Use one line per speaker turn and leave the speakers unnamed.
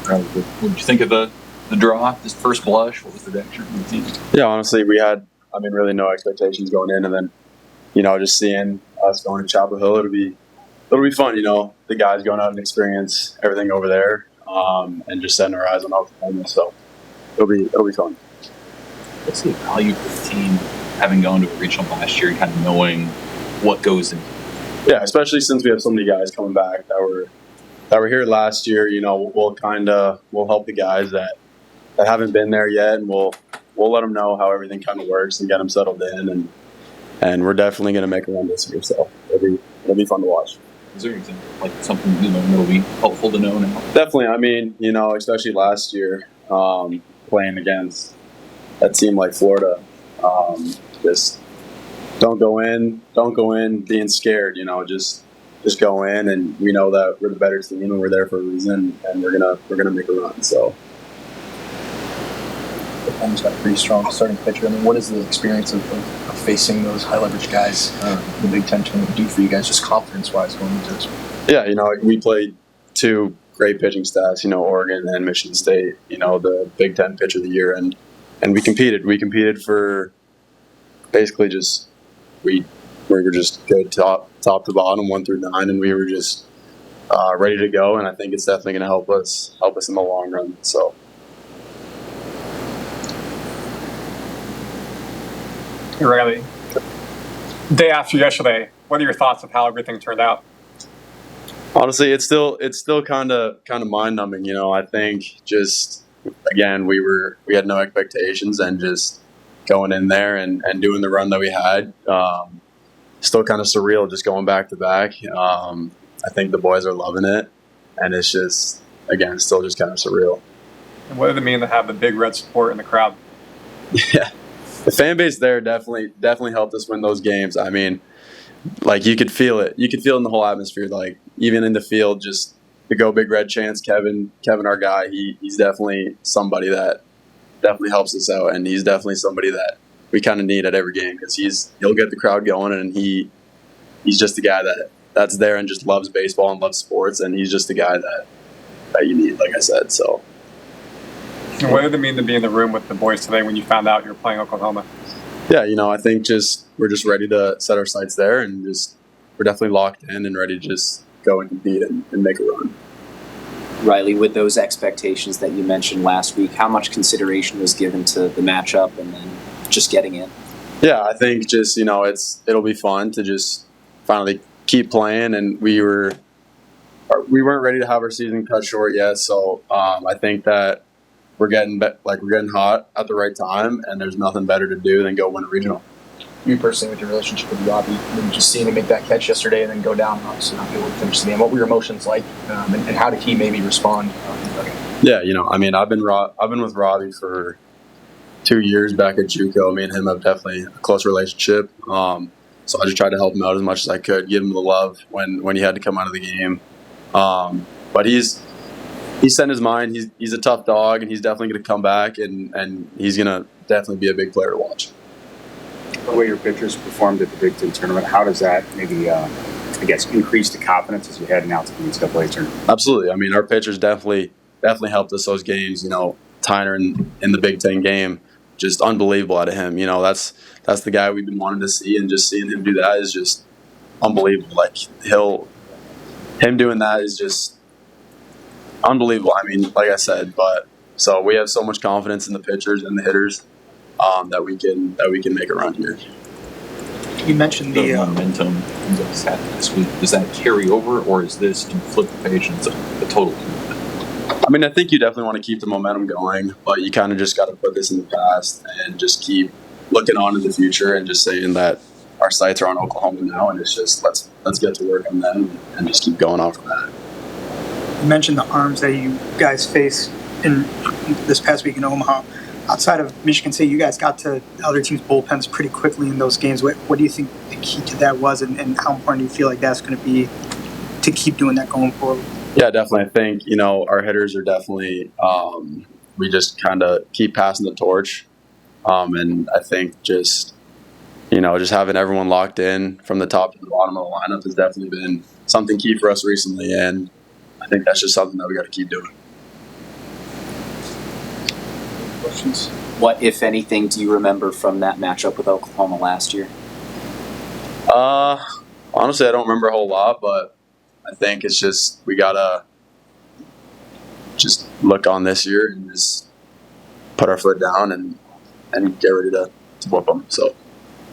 What did you think of the draw, this first blush? What was the reaction from the team?
Yeah, honestly, we had, really no expectations going in, and then, just seeing us going to Chapel Hill, it'll be fun. The guys going out and experience everything over there, and just setting our eyes on Oklahoma. So it'll be fun.
What's the value for the team having gone to a regional last year and kind of knowing what goes in?
Yeah, especially since we have so many guys coming back that were here last year. We'll help the guys that haven't been there yet, and we'll let them know how everything kind of works and get them settled in, and we're definitely going to make a run this year. So it'll be fun to watch.
Is there anything like something that'll be helpful to know now?
Definitely. Especially last year, playing against a team like Florida, just don't go in being scared. Just go in, and we know that we're the better team and we're there for a reason, and we're gonna make a run. So.
Oklahoma's got a pretty strong starting pitcher. What is the experience of facing those high leverage guys, the Big Ten tournament, do for you guys, just confidence-wise going into this one?
Yeah, we played two great pitching staffs, Oregon and Michigan State, the Big Ten pitcher of the year, and we competed. We competed for basically just we were just good top to bottom, 1 through 9, and we were just ready to go. And I think it's definitely going to help us in the long run. So.
Hey, Riley, day after yesterday, what are your thoughts of how everything turned out?
Honestly, it's still kind of mind numbing. I think just again we had no expectations, and just going in there and doing the run that we had, still kind of surreal, just going back to back. I think the boys are loving it, and it's just again still just kind of surreal.
And what did it mean to have the big red support in the crowd?
Yeah. The fan base there definitely helped us win those games. You could feel it. You could feel it in the whole atmosphere. Even in the field, just the Go Big Red chants. Kevin, our guy, he's definitely somebody that definitely helps us out, and he's definitely somebody that we kind of need at every game, because he'll get the crowd going, and he's just a guy that's there and just loves baseball and loves sports, and he's just a guy that you need, like I said. So.
And what did it mean to be in the room with the boys today when you found out you were playing Oklahoma?
Yeah, I think we're just ready to set our sights there, and we're definitely locked in and ready to just go and compete and make a run.
Riley, with those expectations that you mentioned last week, how much consideration was given to the matchup and then just getting in?
Yeah, I think just it'll be fun to just finally keep playing, and we weren't ready to have our season cut short yet, so I think that. We're getting hot at the right time, and there's nothing better to do than go win a regional.
You personally, with your relationship with Robbie, just seeing him make that catch yesterday and then go down, obviously not be able to finish the game. What were your emotions like, and how did he maybe respond?
Yeah, I've been with Robbie for 2 years back at JUCO. Me and him have definitely a close relationship. So I just tried to help him out as much as I could, give him the love when he had to come out of the game. But he's set in his mind. He's a tough dog, and he's definitely going to come back, and he's going to definitely be a big player to watch.
The way your pitchers performed at the Big Ten tournament, how does that maybe, increase the confidence as you head now to the NCAA tournament?
Absolutely. Our pitchers definitely helped us those games. Tyner in the Big Ten game, just unbelievable out of him. That's the guy we've been wanting to see, and just seeing him do that is just unbelievable. Him doing that is just unbelievable. Like I said, so we have so much confidence in the pitchers and the hitters that we can make a run here.
You mentioned the
momentum that's happened this week. Does that carry over, or is this to flip the page and it's a total?
I think you definitely want to keep the momentum going, but you kind of just got to put this in the past and just keep looking on in the future and just saying that our sights are on Oklahoma now, and it's just let's get to work on them and just keep going off of that.
You mentioned the arms that you guys faced in this past week in Omaha. Outside of Michigan State, you guys got to other teams' bullpens pretty quickly in those games. What do you think the key to that was, and how important do you feel like that's going to be to keep doing that going forward?
Yeah, definitely. I think, our hitters are definitely we just kind of keep passing the torch. And I think just having everyone locked in from the top to the bottom of the lineup has definitely been something key for us recently. And I think that's just something that we got to keep doing.
Questions?
What, if anything, do you remember from that matchup with Oklahoma last year?
Honestly, I don't remember a whole lot, but I think it's just we gotta just look on this year and just put our foot down and get ready to whoop them. So.